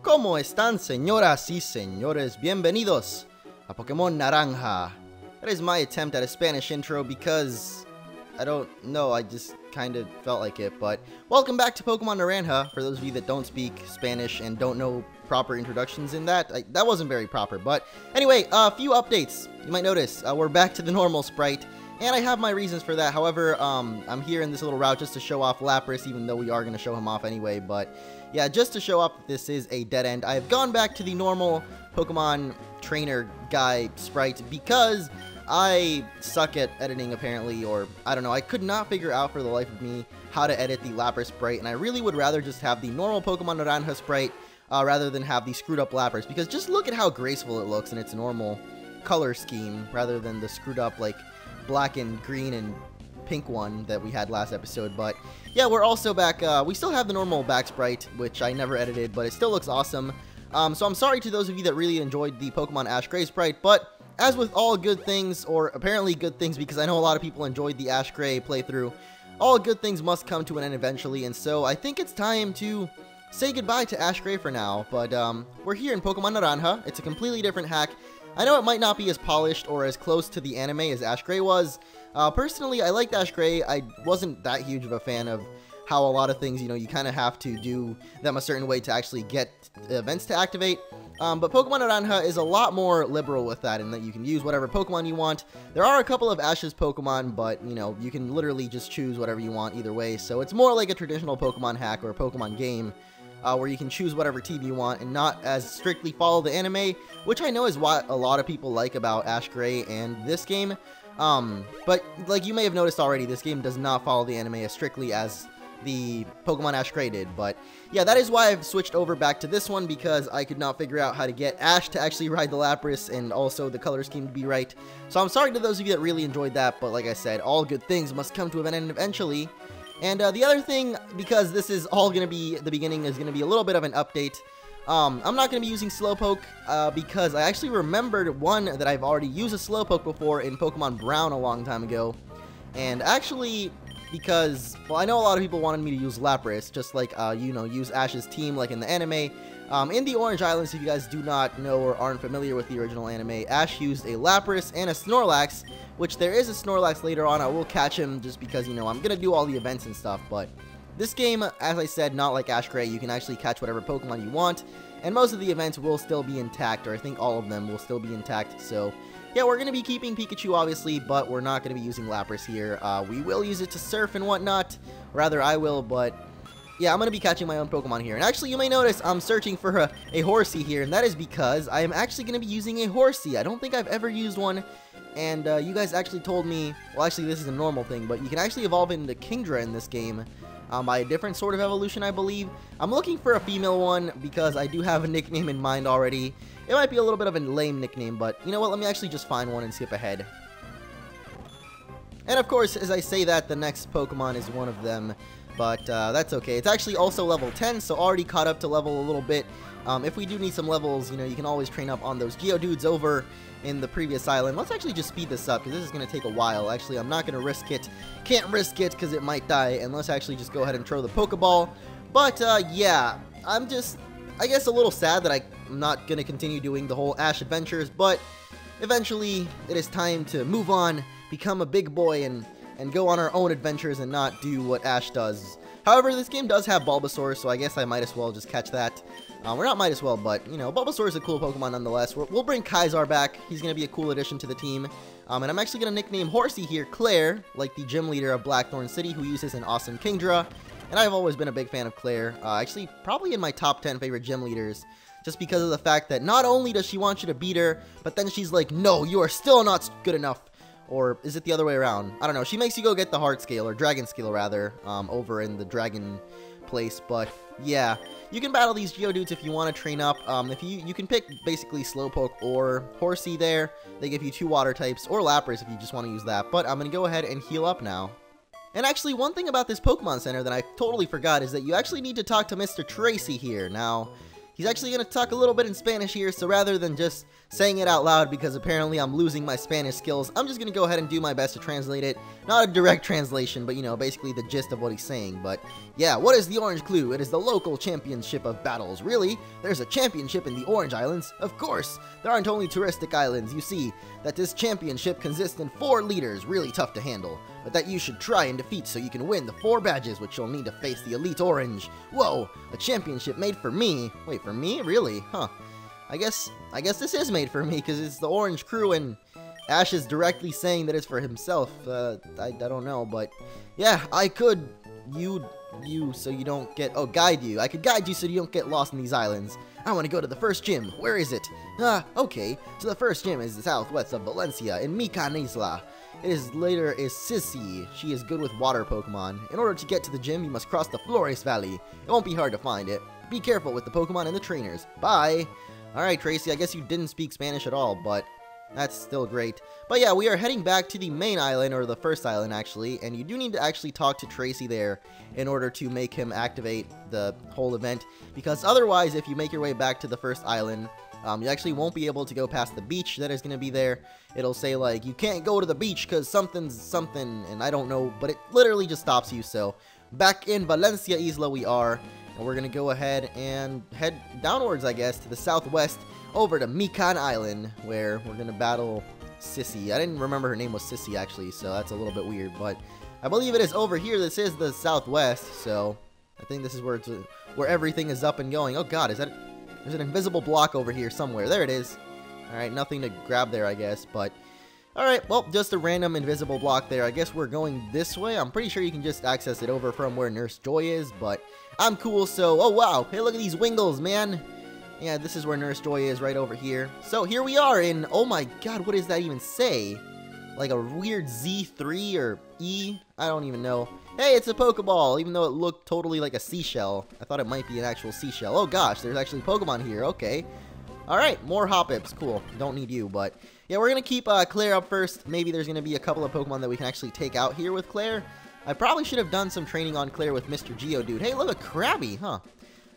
¿Cómo están, señoras y señores? Bienvenidos a Pokémon Naranja. That is my attempt at a Spanish intro because I don't know, I just kind of felt like it. But welcome back to Pokemon Naranja. For those of you that don't speak Spanish and don't know proper introductions in that, that wasn't very proper. But anyway, a few updates. You might notice we're back to the normal sprite. And I have my reasons for that. However, I'm here in this little route just to show off Lapras, even though we are going to show him off anyway. But yeah, just to show off that this is a dead end. I've gone back to the normal Pokemon trainer guy sprite because I suck at editing apparently, or I don't know. I could not figure out for the life of me how to edit the Lapras sprite, and I really would rather just have the normal Pokemon Naranja sprite rather than have the screwed up Lapras, because just look at how graceful it looks in its normal color scheme rather than the screwed up like black and green and pink one that we had last episode. But yeah, we're also back. We still have the normal back sprite, which I never edited, but it still looks awesome. So I'm sorry to those of you that really enjoyed the Pokemon Ash Gray sprite, but as with all good things, or apparently good things, because I know a lot of people enjoyed the Ash Gray playthrough, all good things must come to an end eventually, and so I think it's time to say goodbye to Ash Gray for now. But we're here in Pokemon Naranja. It's a completely different hack. I know it might not be as polished or as close to the anime as Ash Gray was. Personally, I liked Ash Gray. I wasn't that huge of a fan of how a lot of things, you kind of have to do them a certain way to actually get events to activate. But Pokemon Naranja is a lot more liberal with that, in that you can use whatever Pokemon you want. There are a couple of Ash's Pokemon, but, you can literally just choose whatever you want either way. So it's more like a traditional Pokemon hack or a Pokemon game, where you can choose whatever team you want and not as strictly follow the anime, which I know is what a lot of people like about Ash Gray and this game. But like you may have noticed already, this game does not follow the anime as strictly as the Pokemon Ash Gray did. But yeah, that is why I've switched over back to this one, because I could not figure out how to get Ash to actually ride the Lapras and also the color scheme to be right. So I'm sorry to those of you that really enjoyed that, but like I said, all good things must come to an end eventually. And the other thing, because this is all going to be, the beginning is going to be a little bit of an update. I'm not going to be using Slowpoke because I actually remembered one that I've already used a Slowpoke before in Pokemon Brown a long time ago. And actually, because, well, I know a lot of people wanted me to use Lapras, just like, use Ash's team like in the anime. In the Orange Islands, if you guys do not know or aren't familiar with the original anime, Ash used a Lapras and a Snorlax, which there is a Snorlax later on. I will catch him just because, I'm going to do all the events and stuff. But this game, as I said, not like Ash Gray, you can actually catch whatever Pokemon you want, and most of the events will still be intact, or I think all of them will still be intact. So yeah, we're going to be keeping Pikachu, obviously, but we're not going to be using Lapras here. We will use it to surf and whatnot. Rather, I will, but yeah, I'm going to be catching my own Pokemon here. And actually, you may notice I'm searching for a Horsey here, and that is because I am actually going to be using a Horsey. I don't think I've ever used one, and you guys actually told me, well, actually, this is a normal thing, but you can actually evolve into Kingdra in this game by a different sort of evolution, I believe. I'm looking for a female one because I do have a nickname in mind already. It might be a little bit of a lame nickname, but you know what? Let me actually just find one and skip ahead. And of course, as I say that, the next Pokemon is one of them, but that's okay. It's actually also level 10, so already caught up to level a little bit. If we do need some levels, you can always train up on those Geodudes over in the previous island. Let's actually just speed this up, because this is going to take a while. Actually, I'm not going to risk it. Can't risk it, because it might die, and let's actually just go ahead and throw the Pokeball. But, yeah, I'm just, I guess, a little sad that I'm not going to continue doing the whole Ash adventures, but eventually it is time to move on, become a big boy, and go on our own adventures and not do what Ash does. However, this game does have Bulbasaur, so I guess I might as well just catch that. Or not might as well, but, Bulbasaur is a cool Pokemon nonetheless. We'll bring Kaisar back. He's going to be a cool addition to the team. And I'm actually going to nickname Horsey here Claire, like the gym leader of Blackthorn City, who uses an awesome Kingdra. And I've always been a big fan of Claire. Actually, probably in my top 10 favorite gym leaders, just because of the fact that not only does she want you to beat her, but then she's like, no, you are still not good enough. Or is it the other way around? I don't know. She makes you go get the heart scale, or dragon scale rather, over in the dragon place. But yeah, you can battle these Geodudes if you want to train up. If you can pick basically Slowpoke or Horsey there. They give you 2 water types, or Lapras if you just want to use that. But I'm going to go ahead and heal up now. And actually, one thing about this Pokemon Center that I totally forgot is that you actually need to talk to Mr. Tracy here. Now, He's actually going to talk a little bit in Spanish here, so rather than just saying it out loud because apparently I'm losing my Spanish skills, I'm just going to go ahead and do my best to translate it. Not a direct translation, but, you know, basically the gist of what he's saying. But, yeah, what is the Orange Clue? It is the local championship of battles. Really? There's a championship in the Orange Islands? Of course! There aren't only touristic islands. You see that this championship consists in 4 leaders, really tough to handle, but that you should try and defeat so you can win the 4 badges, which you'll need to face the Elite Orange. Whoa! A championship made for me? Wait, for me? Really? Huh. I guess this is made for me, because it's the Orange Crew, and Ash is directly saying that it's for himself. I don't know, but yeah, I could you so you don't get, guide you. I could guide you so you don't get lost in these islands. I want to go to the first gym. Where is it? Okay. So the first gym is the southwest of Valencia in MunchingOrange Isla. It is later is Sissy. She is good with water Pokemon. In order to get to the gym, you must cross the FLORES Valley. It won't be hard to find it. Be careful with the Pokemon and the trainers. Bye! Alright, Tracy, I guess you didn't speak Spanish at all, but that's still great. But yeah, we are heading back to the main island, or the first island actually, and you do need to actually talk to Tracy there in order to make him activate the whole event, because otherwise, if you make your way back to the first island, you actually won't be able to go past the beach that is going to be there. It'll say, like, you can't go to the beach because something's something, and I don't know, but it literally just stops you. So, back in Valencia Isla we are, and we're going to go ahead and head downwards, I guess, to the southwest, over to Mikan Island, where we're going to battle Sissy. I didn't remember her name was Sissy, actually, so that's a little bit weird, but I believe it is over here. This is the southwest, so I think this is where everything is up and going. Oh god, there's an invisible block over here somewhere. There it is. Alright, nothing to grab there, I guess, but alright, well, just a random invisible block there. I guess we're going this way. I'm pretty sure you can just access it over from where Nurse Joy is, but I'm cool, so, oh wow, hey, look at these Wingles, man. Yeah, this is where Nurse Joy is, right over here. So, here we are in, oh my god, what does that even say? Like a weird Z3 or E? I don't even know. Hey, it's a Pokeball, even though it looked totally like a seashell. I thought it might be an actual seashell. Oh gosh, there's actually Pokemon here, okay. Alright, more Hoppips, cool. Don't need you, but yeah, we're gonna keep Claire up first. Maybe there's gonna be a couple of Pokemon that we can actually take out here with Claire. I probably should have done some training on Claire with Mr. Geodude. Hey, look, a Krabby, huh?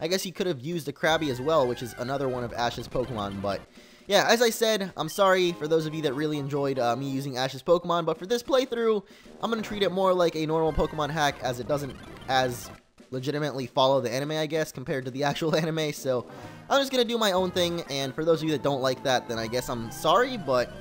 I guess you could have used a Krabby as well, which is another one of Ash's Pokemon, but yeah, as I said, I'm sorry for those of you that really enjoyed me using Ash's Pokemon, but for this playthrough, I'm going to treat it more like a normal Pokemon hack, as it doesn't as legitimately follow the anime, I guess, compared to the actual anime, so I'm just going to do my own thing, and for those of you that don't like that, then I guess I'm sorry, but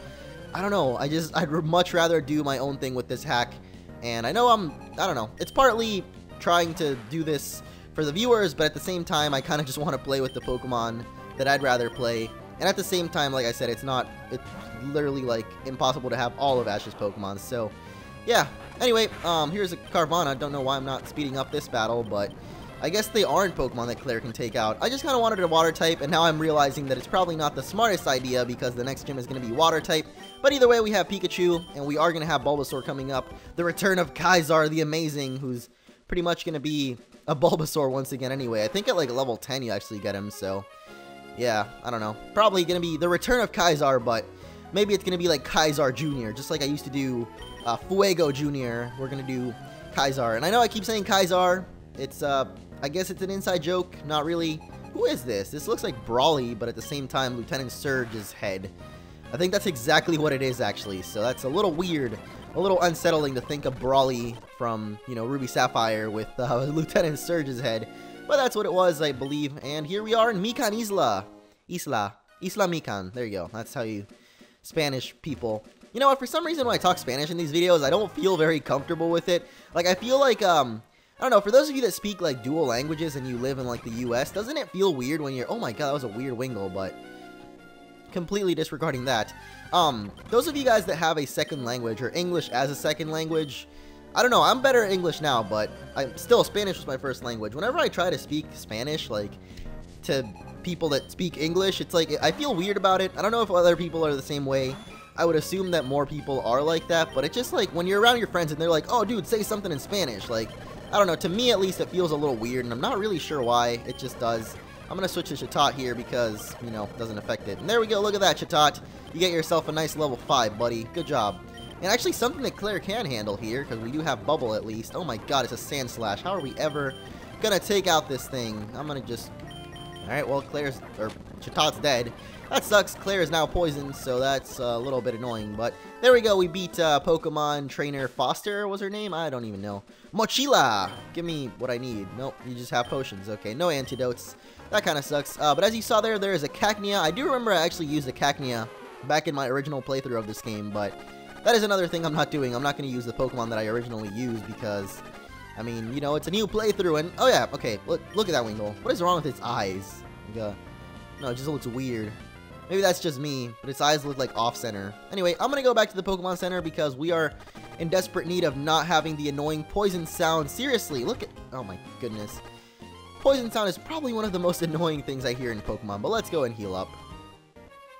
I don't know, I'd much rather do my own thing with this hack, and I know I don't know, it's partly trying to do this for the viewers, but at the same time, I kind of just want to play with the Pokemon that I'd rather play. And at the same time, like I said, it's literally, like, impossible to have all of Ash's Pokemon. So, yeah. Anyway, here's a Carvana. Don't know why I'm not speeding up this battle, but I guess they aren't Pokemon that Claire can take out. I just kind of wanted a Water type, and now I'm realizing that it's probably not the smartest idea, because the next gym is going to be Water type. But either way, we have Pikachu, and we are going to have Bulbasaur coming up. The return of Kaisar the Amazing, who's pretty much going to be a Bulbasaur once again anyway. I think at, like, level 10 you actually get him, so yeah, I don't know. Probably going to be the return of Kaisar, but maybe it's going to be like Kaisar Jr., just like I used to do Fuego Jr. We're going to do Kaisar. And I know I keep saying Kaisar. It's, I guess it's an inside joke. Not really. Who is this? This looks like Brawly, but at the same time, Lieutenant Surge's head. I think that's exactly what it is, actually. So that's a little weird. A little unsettling to think of Brawly from, you know, Ruby Sapphire with Lieutenant Surge's head. But that's what it was, I believe. And here we are in Mikan Isla. Isla Mikan. There you go. That's how you Spanish people. You know what? For some reason, when I talk Spanish in these videos, I don't feel very comfortable with it. Like, I feel like, I don't know. For those of you that speak, like, dual languages and you live in, like, the U.S., doesn't it feel weird when you're... Oh my god, that was a weird Wingle, but completely disregarding that. Those of you guys that have a second language, or English as a second language... I don't know, I'm better at English now, but Spanish was my first language. Whenever I try to speak Spanish, like, to people that speak English, it's like, I feel weird about it. I don't know if other people are the same way. I would assume that more people are like that, but it's just like, when you're around your friends and they're like, oh, dude, say something in Spanish. Like, I don't know, to me at least, it feels a little weird, and I'm not really sure why. It just does. I'm going to switch to Chatot here because, you know, it doesn't affect it. And there we go, look at that, Chatot. You get yourself a nice level 5, buddy. Good job. And actually something that Claire can handle here, because we do have Bubble at least. Oh my god, it's a Sand Slash. How are we ever going to take out this thing? I'm going to just... Alright, well, Chatat's dead. That sucks. Claire is now poisoned, so that's a little bit annoying. But there we go. We beat Pokemon Trainer Foster, was her name? I don't even know. Mochila! Give me what I need. Nope, you just have potions. Okay, no antidotes. That kind of sucks. But as you saw there, there is a Cacnea. I do remember I actually used a Cacnea back in my original playthrough of this game, but that is another thing I'm not doing. I'm not going to use the Pokemon that I originally used because, I mean, you know, it's a new playthrough, and, oh yeah, okay, look at that Wingull. What is wrong with its eyes? Like, no, it just looks weird. Maybe that's just me, but its eyes look like off-center. Anyway, I'm going to go back to the Pokemon Center because we are in desperate need of not having the annoying poison sound. Seriously, look at, oh my goodness. Poison sound is probably one of the most annoying things I hear in Pokemon, but let's go and heal up.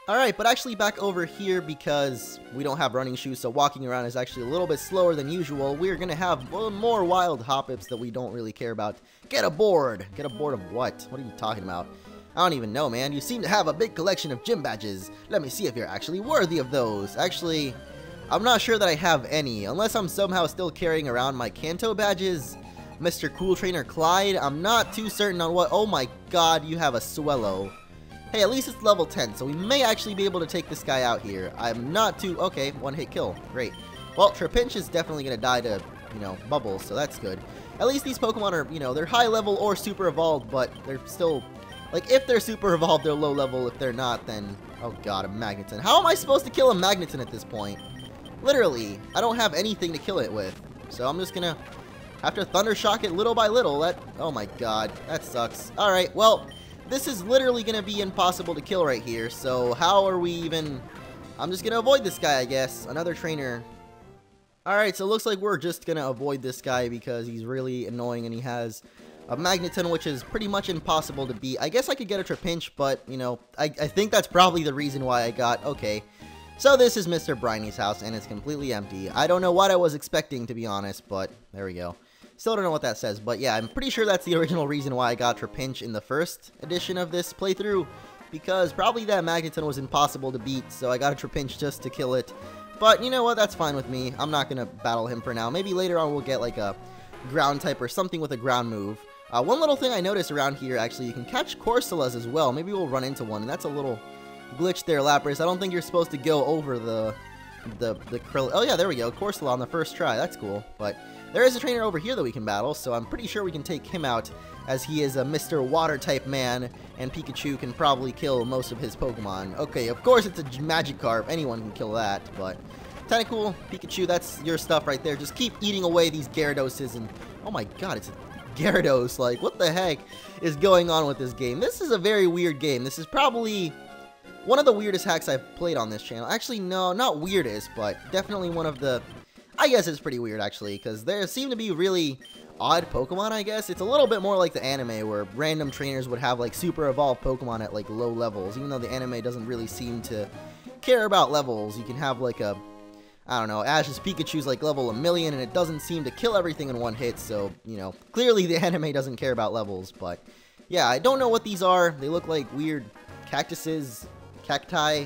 Alright, but actually back over here because we don't have running shoes, so walking around is actually a little bit slower than usual. We're going to have more wild Hoppips that we don't really care about. Get aboard! Get aboard of what? What are you talking about? I don't even know, man. You seem to have a big collection of gym badges. Let me see if you're actually worthy of those. Actually, I'm not sure that I have any, unless I'm somehow still carrying around my Kanto badges. Mr. Cool Trainer Clyde, I'm not too certain on what. Oh my god, you have a Swellow. Hey, at least it's level 10, so we may actually be able to take this guy out here. I'm not too... Okay, one-hit kill. Great. Well, Trapinch is definitely going to die to, you know, Bubbles, so that's good. At least these Pokemon are, you know, they're high level or super evolved, but they're still... Like, if they're super evolved, they're low level. If they're not, then... Oh god, a Magneton. How am I supposed to kill a Magneton at this point? Literally, I don't have anything to kill it with. So I'm just gonna have to Thunder Shock it little by little. Oh my god, that sucks. Alright, well... This is literally going to be impossible to kill right here, so how are we even... I'm just going to avoid this guy, I guess. Another trainer. Alright, so it looks like we're just going to avoid this guy because he's really annoying and he has a Magneton, which is pretty much impossible to beat. I guess I could get a Trapinch, but, you know, I think that's probably the reason why I got... Okay, so this is Mr. Briny's house, and it's completely empty. I don't know what I was expecting, to be honest, but there we go. Still don't know what that says, but yeah, I'm pretty sure that's the original reason why I got Trapinch in the first edition of this playthrough, because probably that Magneton was impossible to beat, so I got a Trapinch just to kill it. But you know what, that's fine with me. I'm not going to battle him for now. Maybe later on we'll get like a ground type or something with a ground move. One little thing I noticed around here, actually, you can catch Corsolas as well. Maybe we'll run into one, and that's a little glitch there, Lapras. I don't think you're supposed to go over the krill. Oh yeah, there we go, Corsola on the first try. That's cool, but... There is a trainer over here that we can battle, so I'm pretty sure we can take him out, as he is a Mr. Water-type man, and Pikachu can probably kill most of his Pokemon. Okay, of course it's a Magikarp, anyone can kill that, but... Tentacool, Pikachu, that's your stuff right there. Just keep eating away these Gyarados, and... Oh my god, it's a Gyarados, like, what the heck is going on with this game? This is a very weird game. This is probably one of the weirdest hacks I've played on this channel. Actually, no, not weirdest, but definitely one of the... I guess it's pretty weird, actually, because there seem to be really odd Pokemon, I guess. It's a little bit more like the anime, where random trainers would have, like, super evolved Pokemon at, like, low levels. Even though the anime doesn't really seem to care about levels. You can have, like, a... I don't know, Ash's Pikachu's, like, level 1,000,000, and it doesn't seem to kill everything in one hit, so, you know, clearly the anime doesn't care about levels, but... Yeah, I don't know what these are. They look like weird cactuses, cacti...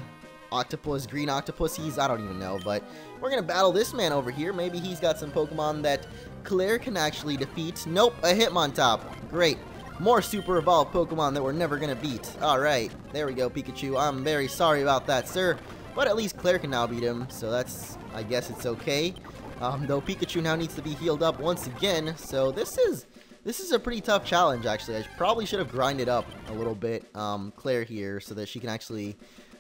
octopus, green octopuses, I don't even know, but we're gonna battle this man over here. Maybe he's got some Pokemon that Claire can actually defeat. Nope, a Hitmontop. Great. More super evolved Pokemon that we're never gonna beat. Alright, there we go, Pikachu. I'm very sorry about that, sir, but at least Claire can now beat him, so that's, I guess it's okay. Though Pikachu now needs to be healed up once again, so this is a pretty tough challenge, actually. I probably should have grinded up a little bit, Claire here, so that she can actually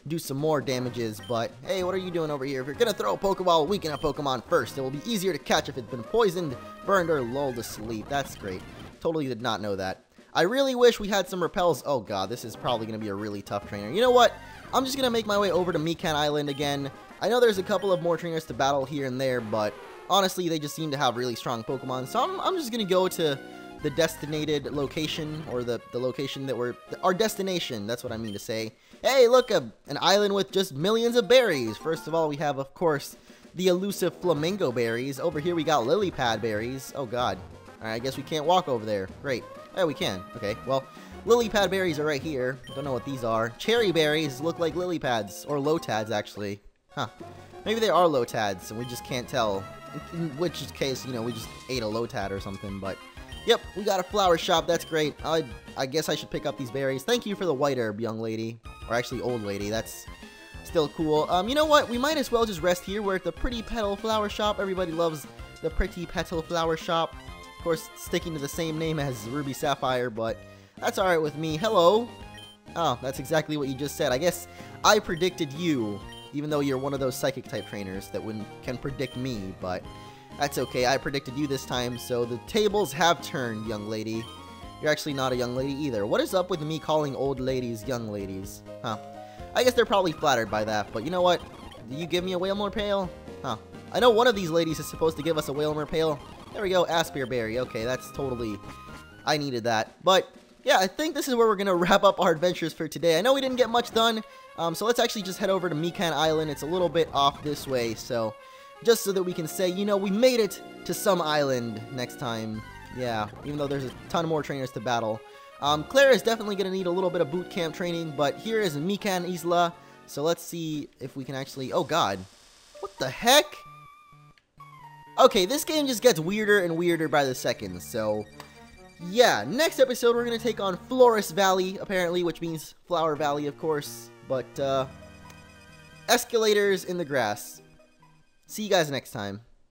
do some more damages, but hey, what are you doing over here? If you're gonna throw a Pokeball, weaken a Pokemon first. It will be easier to catch if it's been poisoned, burned, or lulled to sleep. That's great. Totally did not know that. I really wish we had some repels. Oh god, this is probably gonna be a really tough trainer. You know what? I'm just gonna make my way over to Mikan Island again. I know there's a couple of more trainers to battle here and there, but honestly, they just seem to have really strong Pokemon, so I'm just gonna go to the destinated location, or the location that our destination, that's what I mean to say. Hey, look, an island with just millions of berries. First of all, we have, of course, the elusive flamingo berries. Over here, we got lily pad berries. Oh, God. All right, I guess we can't walk over there. Great. Yeah, we can. Okay, well, lily pad berries are right here. Don't know what these are. Cherry berries look like lily pads, or lotads, actually. Huh. Maybe they are lotads, and we just can't tell. In which case, you know, we just ate a lotad or something, but... Yep, we got a flower shop. That's great. I guess I should pick up these berries. Thank you for the white herb, young lady. Or actually, old lady. That's still cool. You know what? We might as well just rest here. We're at the Pretty Petal Flower Shop. Everybody loves the Pretty Petal Flower Shop. Of course, sticking to the same name as Ruby Sapphire, but that's alright with me. Hello. Oh, that's exactly what you just said. I guess I predicted you, even though you're one of those psychic type trainers that can predict me, but that's okay. I predicted you this time, so the tables have turned, young lady. You're actually not a young lady either. What is up with me calling old ladies young ladies? Huh. I guess they're probably flattered by that, but you know what? Do you give me a Whalemore Pail? Huh. I know one of these ladies is supposed to give us a Whalemore Pail. There we go, Aspear Berry. Okay, that's totally... I needed that. But, yeah, I think this is where we're going to wrap up our adventures for today. I know we didn't get much done, so let's actually just head over to Mikan Island. It's a little bit off this way, so... just so that we can say, you know, we made it to some island next time. Yeah, even though there's a ton more trainers to battle. Claire is definitely going to need a little bit of boot camp training, but here is Mikan Isla. So let's see if we can actually... oh, God. What the heck? Okay, this game just gets weirder and weirder by the second, so... yeah, next episode we're going to take on FLORES Valley, apparently, which means Flower Valley, of course. But, escalators in the grass. See you guys next time.